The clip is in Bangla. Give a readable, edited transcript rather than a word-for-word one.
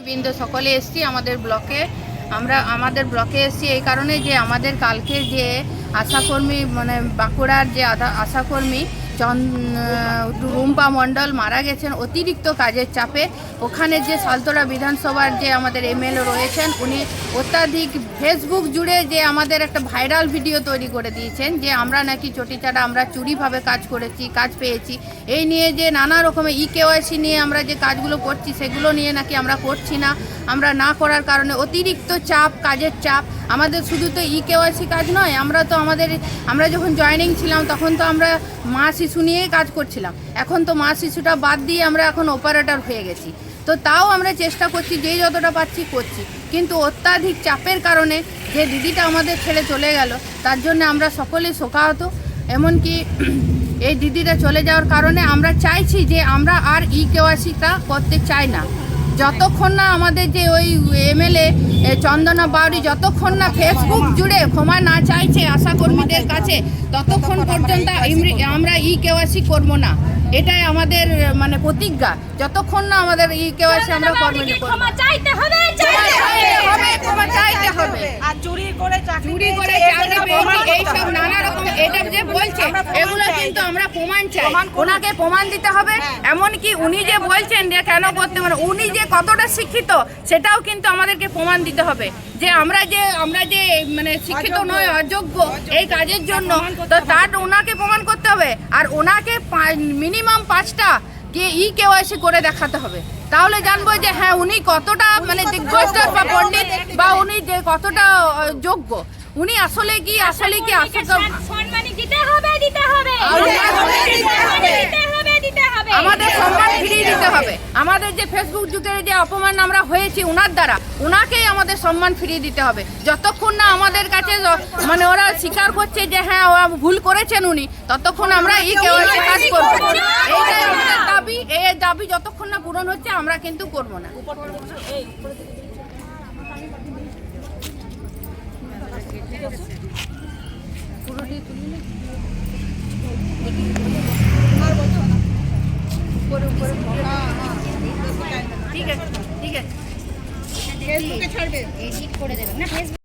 নেতৃবৃন্দ সকলে এসেছি আমাদের ব্লকে। আমরা আমাদের ব্লকে এসেছি এই কারণে যে আমাদের কালকে যে আশাকর্মী মানে বাঁকুড়ার যে আশাকর্মী রুম্পা মণ্ডল মারা গেছেন অতিরিক্ত কাজের চাপে। ওখানে যে সালতোড়া বিধানসভার যে আমাদের এমএলএ রয়েছেন উনি অত্যাধিক ফেসবুক জুড়ে যে আমাদের একটা ভাইরাল ভিডিও তৈরি করে দিয়েছেন যে আমরা নাকি চটিচাড়া আমরা চুরিভাবে কাজ করেছি, কাজ পেয়েছি। এই নিয়ে যে নানা রকমের কেওয়াইসি নিয়ে আমরা যে কাজগুলো করছি সেগুলো নিয়ে নাকি আমরা করছি না। আমরা না করার কারণে অতিরিক্ত চাপ, কাজের চাপ। আমাদের শুধু তো কেওয়াইসি কাজ নয়, আমরা যখন জয়েনিং ছিলাম তখন তো আমরা মা শিশু নিয়েই কাজ করছিলাম। এখন তো মা শিশুটা বাদ দিয়ে আমরা এখন অপারেটর হয়ে গেছি। তো তাও আমরা চেষ্টা করছি যেই যতটা পাচ্ছি করছি, কিন্তু অত্যাধিক চাপের কারণে যে দিদিটা আমাদের ছেড়ে চলে গেল তার জন্য আমরা সকলেই শোকাহত। এমনকি এই দিদিটা চলে যাওয়ার কারণে আমরা চাইছি যে আমরা আর কেওয়াইসিটা করতে চাই না। যতক্ষণ না আমাদের যে ওই এমএলএ চন্দনা বাউরি যতক্ষণ না ফেসবুক জুড়ে ক্ষমা না চাইছে আশাকর্মীদের কাছে ততক্ষণ পর্যন্ত আমরা কেওয়াইসি করব না। এটাই আমাদের মানে প্রতিজ্ঞা। যতক্ষণ না আমাদের কেওয়াইসি আমরা করব না। ক্ষমা চাইতে হবে, ক্ষমা চাইতে হবে। আর চুরি করে চাকরি পেয়েছি এইসব নানা রকম এটা যে বলছে এগুলো কিন্তু আমরা প্রমাণ চাই, ওনাকে প্রমাণ দিতে হবে। এমনকি উনি যে বলছেন যে কেন করতে পারে, উনি যে কতটা শিক্ষিত সেটাও কিন্তু আমাদেরকে প্রমাণ দিতে হবে যে আমরা যে মানে শিক্ষিত নয়, অযোগ্য এই কাজের জন্য। তো তার ওনাকে প্রমাণ করতে হবে আর ওনাকে মিনিমাম 5টা কেওয়াইসি করে দেখাতে হবে। তাহলে জানবো যে হ্যাঁ উনি কতটা মানে দিগ্গজ বা পণ্ডিত বা উনি যে কতটা যোগ্য। উনি আসলে কি আমাদের সম্মান ফিরিয়ে দিতে হবে। আমাদের যে ফেসবুক যুগে যে অপমান আমরা হয়েছি ওনার দ্বারা, ওনাকেই আমাদের সম্মান ফিরিয়ে দিতে হবে। যতক্ষণ না আমাদের কাছে মানে ওরা স্বীকার করছে যে হ্যাঁ ওরা ভুল করেছেন উনি, ততক্ষণ আমরা কেওয়াইসি কাজ করব। এইটাই আমাদের দাবি। এই দাবি যতক্ষণ না পূরণ হচ্ছে আমরা কিন্তু করব না। ঠিক আছে, ঠিক আছে। ফেসবুকে ছাড়বে, এডিট করে দেবেন না ফেসবুক